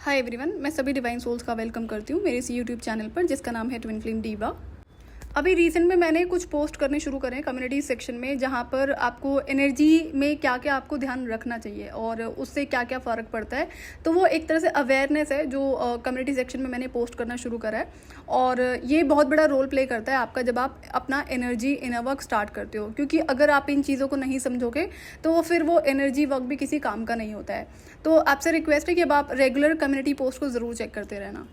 Hi everyone, मैं सभी divine souls का वेलकम करती हूँ मेरे इस यूट्यूब चैनल पर जिसका नाम है ट्विन फ्लेम डीवा। अभी रिसेंट में मैंने कुछ पोस्ट करने शुरू करे हैं कम्युनिटी सेक्शन में, जहाँ पर आपको एनर्जी में क्या क्या आपको ध्यान रखना चाहिए और उससे क्या क्या फ़र्क पड़ता है। तो वो एक तरह से अवेयरनेस है जो कम्युनिटी सेक्शन में मैंने पोस्ट करना शुरू करा है, और ये बहुत बड़ा रोल प्ले करता है आपका जब आप अपना एनर्जी इनर वर्क स्टार्ट करते हो, क्योंकि अगर आप इन चीज़ों को नहीं समझोगे तो वो फिर वो एनर्जी वर्क भी किसी काम का नहीं होता है। तो आपसे रिक्वेस्ट है कि अब आप रेगुलर कम्युनिटी पोस्ट को ज़रूर चेक करते रहना।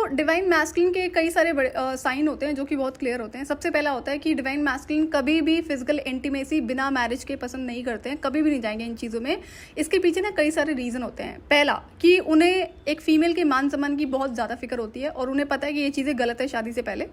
डिवाइन मैस्कुलिन के कई सारे बड़े साइन होते हैं जो कि बहुत क्लियर होते हैं। सबसे पहला होता है कि डिवाइन मैस्कुलिन कभी भी फिजिकल इंटीमेसी बिना मैरिज के पसंद नहीं करते हैं, कभी भी नहीं जाएंगे इन चीज़ों में। इसके पीछे ना कई सारे रीज़न होते हैं। पहला कि उन्हें एक फीमेल के मान सम्मान की बहुत ज़्यादा फिक्र होती है और उन्हें पता है कि ये चीज़ें गलत है शादी से पहले।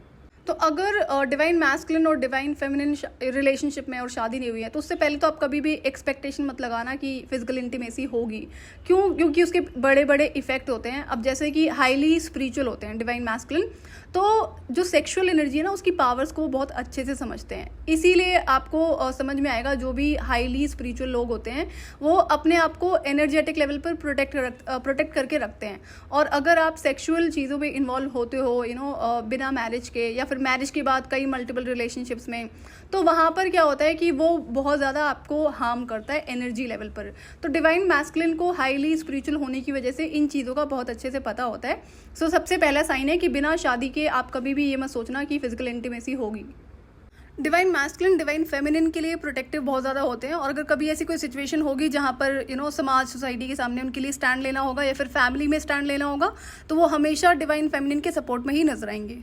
तो अगर डिवाइन मैस्कुलिन और डिवाइन फेमिनिन रिलेशनशिप में और शादी नहीं हुई है तो उससे पहले तो आप कभी भी एक्सपेक्टेशन मत लगाना कि फिजिकल इंटीमेसी होगी। क्योंकि उसके बड़े बड़े इफेक्ट होते हैं। अब जैसे कि हाईली स्पिरिचुअल होते हैं डिवाइन मैस्कुलिन, तो जो सेक्सुअल एनर्जी है ना उसकी पावर्स को बहुत अच्छे से समझते हैं। इसीलिए आपको समझ में आएगा जो भी हाईली स्पिरिचुअल लोग होते हैं वो अपने आप को एनर्जेटिक लेवल पर प्रोटेक्ट करके रखते हैं। और अगर आप सेक्सुअल चीज़ों में इन्वॉल्व होते हो बिना मैरिज के या फिर मैरिज के बाद कई मल्टीपल रिलेशनशिप्स में, तो वहाँ पर क्या होता है कि वो बहुत ज़्यादा आपको हार्म करता है एनर्जी लेवल पर। तो डिवाइन मैस्कुलिन को हाईली स्पिरिचुअल होने की वजह से इन चीज़ों का बहुत अच्छे से पता होता है। सबसे पहला साइन है कि बिना शादी के आप कभी भी ये मत सोचना कि फिजिकल इंटीमेसी होगी। डिवाइन मैस्कुलिन डिवाइन फेमिनिन के लिए प्रोटेक्टिव बहुत ज़्यादा होते हैं, और अगर कभी ऐसी कोई सिचुएशन होगी जहाँ पर समाज सोसाइटी के सामने उनके लिए स्टैंड लेना होगा या फिर फैमिली में स्टैंड लेना होगा, तो वो हमेशा डिवाइन फेमिनिन के सपोर्ट में ही नजर आएंगे।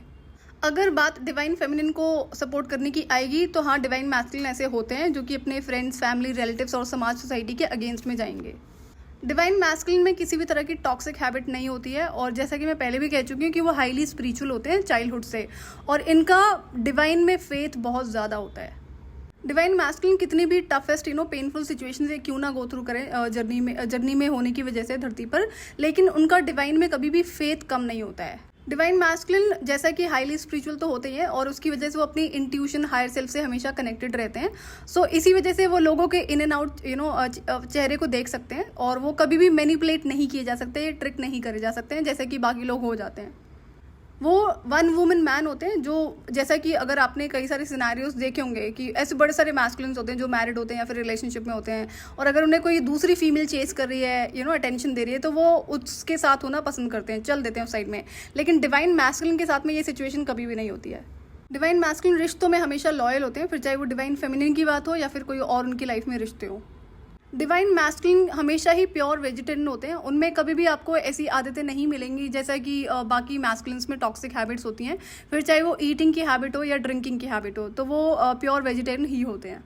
अगर बात डिवाइन फेमिनिन को सपोर्ट करने की आएगी तो हाँ, डिवाइन मैस्कुलिन ऐसे होते हैं जो कि अपने फ्रेंड्स, फैमिली, रिलेटिव्स और समाज सोसाइटी के अगेंस्ट में जाएंगे। डिवाइन मैस्कुलिन में किसी भी तरह की टॉक्सिक हैबिट नहीं होती है, और जैसा कि मैं पहले भी कह चुकी हूँ कि वो हाईली स्पिरिचुअल होते हैं चाइल्डहुड से, और इनका डिवाइन में फेथ बहुत ज़्यादा होता है। डिवाइन मैस्कुलिन कितनी भी टफेस्ट पेनफुल सिचुएशन से क्यों ना गो थ्रू करें जर्नी में होने की वजह से धरती पर, लेकिन उनका डिवाइन में कभी भी फेथ कम नहीं होता है। डिवाइन मैस्कुलिन जैसा कि हाईली स्पिरिचुअल तो होते ही है, और उसकी वजह से वो अपनी इंट्यूशन, हायर सेल्फ से हमेशा कनेक्टेड रहते हैं। इसी वजह से वो लोगों के इन एंड आउट चेहरे को देख सकते हैं, और वो कभी भी मैनिपुलेट नहीं किए जा सकते, ट्रिक नहीं करे जा सकते हैं जैसे कि बाकी लोग हो जाते हैं। वो वन वुमेन मैन होते हैं, जो जैसा कि अगर आपने कई सारे सिनेरियोज देखे होंगे कि ऐसे बड़े सारे मैस्कुलिन्स होते हैं जो मैरिड होते हैं या फिर रिलेशनशिप में होते हैं, और अगर उन्हें कोई दूसरी फीमेल चेस कर रही है, अटेंशन दे रही है, तो वो उसके साथ होना पसंद करते हैं, चल देते हैं उस साइड में। लेकिन डिवाइन मैस्कुलिन के साथ में ये सिचुएशन कभी भी नहीं होती है। डिवाइन मैस्कुलिन रिश्तों में हमेशा लॉयल होते हैं, फिर चाहे वो डिवाइन फेमिनिन की बात हो या फिर कोई और उनकी लाइफ में रिश्ते हो। डिवाइन मैस्कुलिन हमेशा ही प्योर वेजिटेरियन होते हैं, उनमें कभी भी आपको ऐसी आदतें नहीं मिलेंगी जैसा कि बाकी मैस्कुलिन्स में टॉक्सिक हैबिट्स होती हैं। फिर चाहे वो ईटिंग की हैबिट हो या ड्रिंकिंग की हैबिट हो, तो वो प्योर वेजिटेरियन ही होते हैं।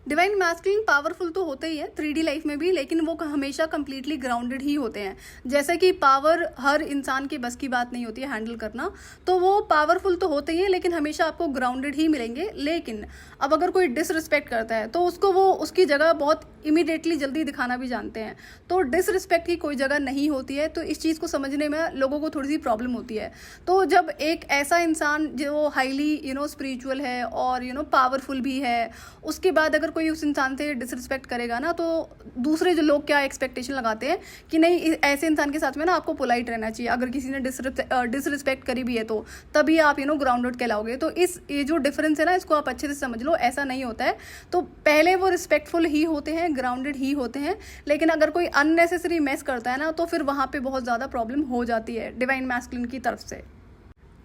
डिवाइन मैस्कुलिन पावरफुल तो होते ही है 3D लाइफ में भी, लेकिन वो हमेशा कंप्लीटली ग्राउंडेड ही होते हैं। जैसे कि पावर हर इंसान की बस की बात नहीं होती है हैंडल करना, तो वो पावरफुल तो होते ही है लेकिन हमेशा आपको ग्राउंडेड ही मिलेंगे। लेकिन अब अगर कोई डिसरिस्पेक्ट करता है तो उसको वो उसकी जगह बहुत इमीडिएटली जल्दी दिखाना भी जानते हैं। तो डिसरिस्पेक्ट की कोई जगह नहीं होती है, तो इस चीज़ को समझने में लोगों को थोड़ी सी प्रॉब्लम होती है। तो जब एक ऐसा इंसान जो हाईली स्पिरिचुअल है और पावरफुल भी है, उसके बाद अगर कोई उस इंसान से डिसरिस्पेक्ट करेगा ना, तो दूसरे जो लोग क्या एक्सपेक्टेशन लगाते हैं कि नहीं, ऐसे इंसान के साथ में ना आपको पोलाइट रहना चाहिए, अगर किसी ने डिसरिस्पेक्ट करी भी है तो तभी आप ग्राउंडेड कहलाओगे। तो ये जो डिफरेंस है ना, इसको आप अच्छे से समझ लो, ऐसा नहीं होता है। तो पहले वो रिस्पेक्टफुल ही होते हैं, ग्राउंडेड ही होते हैं, लेकिन अगर कोई अननेसेसरी मेस करता है ना, तो फिर वहाँ पे बहुत ज़्यादा प्रॉब्लम हो जाती है डिवाइन मैस्कुलिन की तरफ से।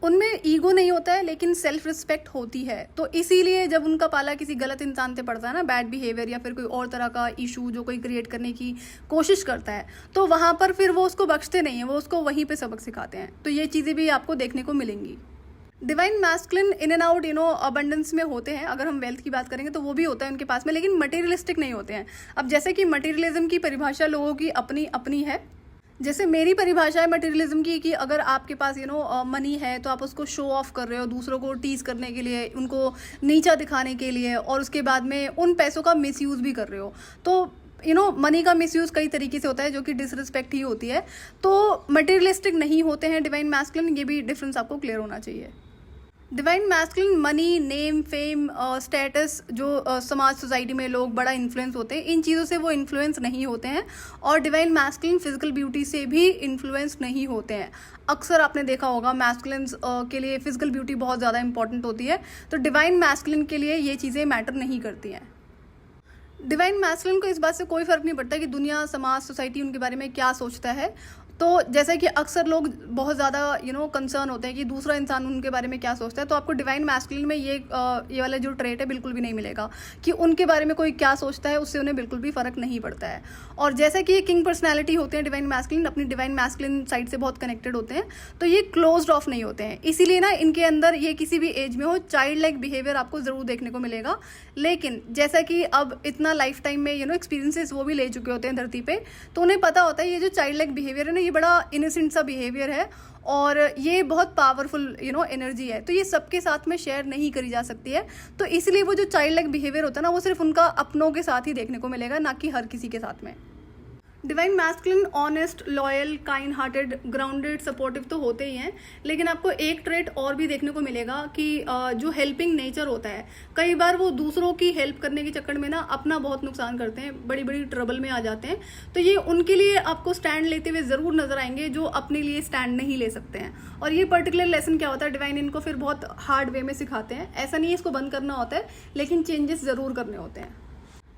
उनमें ईगो नहीं होता है लेकिन सेल्फ रिस्पेक्ट होती है। तो इसीलिए जब उनका पाला किसी गलत इंसान से पड़ता है ना, बैड बिहेवियर या फिर कोई और तरह का इशू जो कोई क्रिएट करने की कोशिश करता है, तो वहाँ पर फिर वो उसको बख्शते नहीं है, वो उसको वहीं पे सबक सिखाते हैं। तो ये चीज़ें भी आपको देखने को मिलेंगी। Divine masculine in and out abundance में होते हैं। अगर हम वेल्थ की बात करेंगे तो वो भी होता है उनके पास में, लेकिन मटेरियलिस्टिक नहीं होते हैं। अब जैसे कि मटेरियलिज्म की परिभाषा लोगों की अपनी अपनी है। जैसे मेरी परिभाषा है मटेरियलिज्म की कि अगर आपके पास मनी है तो आप उसको शो ऑफ कर रहे हो दूसरों को टीज करने के लिए, उनको नीचा दिखाने के लिए, और उसके बाद में उन पैसों का मिसयूज भी कर रहे हो। तो मनी का मिसयूज कई तरीके से होता है जो कि डिसरिस्पेक्ट ही होती है। तो मटेरियलिस्टिक नहीं होते हैं डिवाइन मैस्कुलिन, ये भी डिफरेंस आपको क्लियर होना चाहिए। Divine masculine money, name, fame, status, जो समाज सोसाइटी में लोग बड़ा इन्फ्लुएंस होते हैं, इन चीज़ों से वो इन्फ्लुएंस नहीं होते हैं। और डिवाइन मैस्कुलिन फिजिकल ब्यूटी से भी इन्फ्लुएंस नहीं होते हैं। अक्सर आपने देखा होगा मैस्कुलिन्स के लिए फिजिकल ब्यूटी बहुत ज़्यादा इंपॉर्टेंट होती है, तो डिवाइन मैस्कुलिन के लिए ये चीज़ें मैटर नहीं करती हैं। डिवाइन मैस्कुलिन को इस बात से कोई फ़र्क नहीं पड़ता कि दुनिया, समाज, सोसाइटी उनके बारे में क्या सोचता है। तो जैसा कि अक्सर लोग बहुत ज़्यादा कंसर्न होते हैं कि दूसरा इंसान उनके बारे में क्या सोचता है, तो आपको डिवाइन मैस्कुलिन में ये वाला जो ट्रेट है बिल्कुल भी नहीं मिलेगा कि उनके बारे में कोई क्या सोचता है, उससे उन्हें बिल्कुल भी फ़र्क नहीं पड़ता है। और जैसा कि ये किंग पर्सनैलिटी होते हैं डिवाइन मैस्कुलिन, अपनी डिवाइन मैस्कुलिन साइड से बहुत कनेक्टेड होते हैं, तो ये क्लोज्ड ऑफ नहीं होते हैं। इसीलिए ना इनके अंदर ये किसी भी एज में हो चाइल्ड लाइक बिहेवियर आपको ज़रूर देखने को मिलेगा। लेकिन जैसा कि अब इतना लाइफ टाइम में एक्सपीरियंसेस वो भी ले चुके होते हैं धरती पे, तो उन्हें पता होता है ये जो चाइल्ड लाइक बिहेवियर है ना, ये बड़ा इनोसेंट सा बिहेवियर है और ये बहुत पावरफुल एनर्जी है, तो ये सबके साथ में शेयर नहीं करी जा सकती है। तो इसलिए वो जो चाइल्ड लाइक बिहेवियर होता है ना, वो सिर्फ उनका अपनों के साथ ही देखने को मिलेगा, ना कि हर किसी के साथ में। Divine masculine honest, loyal, kind hearted, grounded, supportive तो होते ही हैं, लेकिन आपको एक ट्रेट और भी देखने को मिलेगा कि जो हेल्पिंग नेचर होता है, कई बार वो दूसरों की हेल्प करने के चक्कर में ना अपना बहुत नुकसान करते हैं, बड़ी बड़ी ट्रबल में आ जाते हैं। तो ये उनके लिए आपको स्टैंड लेते हुए ज़रूर नजर आएंगे जो अपने लिए स्टैंड नहीं ले सकते हैं। और ये पर्टिकुलर लेसन क्या होता है, डिवाइन इनको फिर बहुत हार्ड वे में सिखाते हैं। ऐसा नहीं है इसको बंद करना होता है, लेकिन चेंजेस ज़रूर करने होते हैं।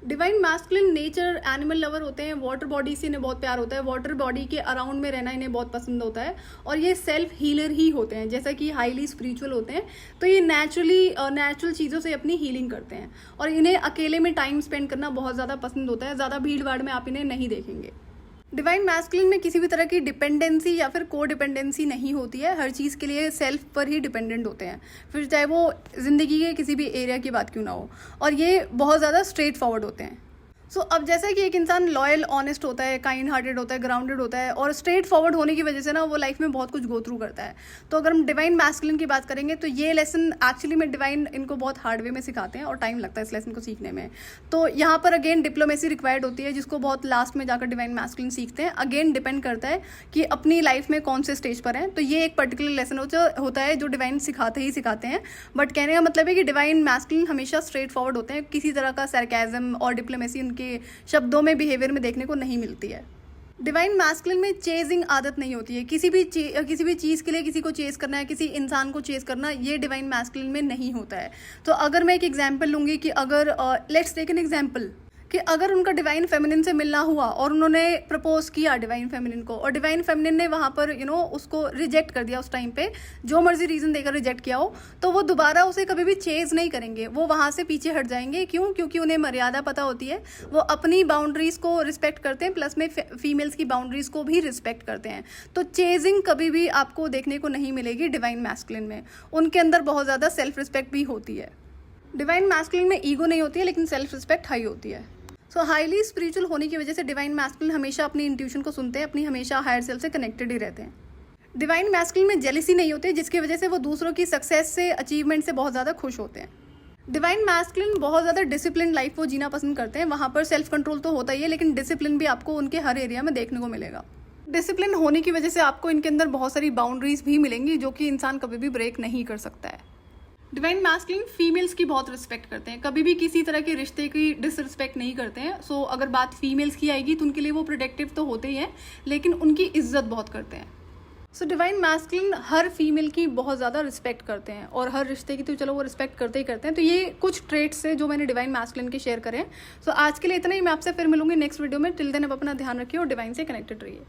Divine masculine nature animal lover होते हैं, वाटर बॉडी से इन्हें बहुत प्यार होता है, वाटर बॉडी के अराउंड में रहना इन्हें बहुत पसंद होता है। और ये सेल्फ हीलर ही होते हैं, जैसा कि हाईली स्पिरिचुअल होते हैं, तो ये नेचुरल चीज़ों से अपनी हीलिंग करते हैं। और इन्हें अकेले में टाइम स्पेंड करना बहुत ज़्यादा पसंद होता है, ज़्यादा भीड़ भाड़ में आप इन्हें नहीं देखेंगे। डिवाइन मैस्कुलिन में किसी भी तरह की डिपेंडेंसी या फिर को डिपेंडेंसी नहीं होती है, हर चीज़ के लिए सेल्फ पर ही डिपेंडेंट होते हैं, फिर चाहे वो ज़िंदगी के किसी भी एरिया की बात क्यों ना हो। और ये बहुत ज़्यादा स्ट्रेट फॉरवर्ड होते हैं। सो अब जैसा कि एक इंसान लॉयल, ऑनेस्ट होता है, काइंड हार्टेड होता है, ग्राउंडेड होता है और स्ट्रेट फॉरवर्ड होने की वजह से ना वो लाइफ में बहुत कुछ गो थ्रू करता है। तो अगर हम डिवाइन मैस्कुलिन की बात करेंगे तो ये लेसन एक्चुअली में डिवाइन इनको बहुत हार्ड वे में सिखाते हैं और टाइम लगता है इस लेसन को सीखने में। तो यहाँ पर अगेन डिप्लोमेसी रिक्वायर्ड होती है, जिसको बहुत लास्ट में जाकर डिवाइन मैस्कुलिन सीखते हैं। अगेन डिपेंड करता है कि अपनी लाइफ में कौन से स्टेज पर हैं। तो ये एक पर्टिकुलर लेसन होता है जो डिवाइन सिखाते हैं। बट कहने का मतलब है कि डिवाइन मैस्कुलिन हमेशा स्ट्रेट फॉरवर्ड होते हैं, किसी तरह का सरकाज़म और डिप्लोमेसी उनके शब्दों में, बिहेवियर में देखने को नहीं मिलती है। डिवाइन मैस्कुलिन में चेजिंग आदत नहीं होती है, किसी भी चीज़ के लिए किसी को चेज करना है, किसी इंसान को चेज करना, ये डिवाइन मैस्कुलिन में नहीं होता है। तो अगर मैं एक एग्जांपल लूँगी कि अगर लेट्स टेक एन एग्जांपल कि अगर उनका डिवाइन फेमिनिन से मिलना हुआ और उन्होंने प्रपोज किया डिवाइन फेमिनिन को, और डिवाइन फेमिनिन ने वहाँ पर उसको रिजेक्ट कर दिया, उस टाइम पे जो मर्जी रीज़न देकर रिजेक्ट किया हो, तो वो दोबारा उसे कभी भी चेज नहीं करेंगे, वो वहाँ से पीछे हट जाएंगे। क्यों? क्योंकि उन्हें मर्यादा पता होती है, वो अपनी बाउंड्रीज़ को रिस्पेक्ट करते हैं, प्लस में फीमेल्स की बाउंड्रीज़ को भी रिस्पेक्ट करते हैं। तो चेजिंग कभी भी आपको देखने को नहीं मिलेगी डिवाइन मैस्कुलिन में। उनके अंदर बहुत ज़्यादा सेल्फ रिस्पेक्ट भी होती है। डिवाइन मैस्कुलिन में ईगो नहीं होती है, लेकिन सेल्फ रिस्पेक्ट हाई होती है। सो हाईली स्पिरिचुअल होने की वजह से डिवाइन मैस्कुलिन हमेशा अपनी इंट्यूशन को सुनते हैं, अपनी हमेशा हायर सेल्फ से कनेक्टेड ही रहते हैं। डिवाइन मैस्कुलिन में जेलिसी नहीं होती, जिसकी वजह से वो दूसरों की सक्सेस से, अचीवमेंट से बहुत ज़्यादा खुश होते हैं। डिवाइन मैस्कुलिन बहुत ज़्यादा डिसिप्लिन लाइफ वो जीना पसंद करते हैं। वहाँ पर सेल्फ कंट्रोल तो होता ही है, लेकिन डिसिप्लिन भी आपको उनके हर एरिया में देखने को मिलेगा। डिसिप्लिन होने की वजह से आपको इनके अंदर बहुत सारी बाउंड्रीज भी मिलेंगी, जो कि इंसान कभी भी ब्रेक नहीं कर सकता है। डिवाइन मैस्कुलिन फीमेल्स की बहुत रिस्पेक्ट करते हैं, कभी भी किसी तरह के रिश्ते की डिसरिस्पेक्ट नहीं करते हैं। सो अगर बात फीमेल्स की आएगी तो उनके लिए वो प्रोटेक्टिव तो होते ही हैं, लेकिन उनकी इज्जत बहुत करते हैं। सो डिवाइन मैस्कुलिन हर फीमेल की बहुत ज़्यादा रिस्पेक्ट करते हैं, और हर रिश्ते की तो चलो वो रिस्पेक्ट करते ही करते हैं। तो ये कुछ ट्रेट्स है जो मैंने डिवाइन मैस्कुलिन के शेयर करें। सो आज के लिए इतना ही, मैं आपसे फिर मिलूंगी नेक्स्ट वीडियो में। टिल देन आप अपना ध्यान रखिए और डिवाइन से कनेक्टेड रहिए।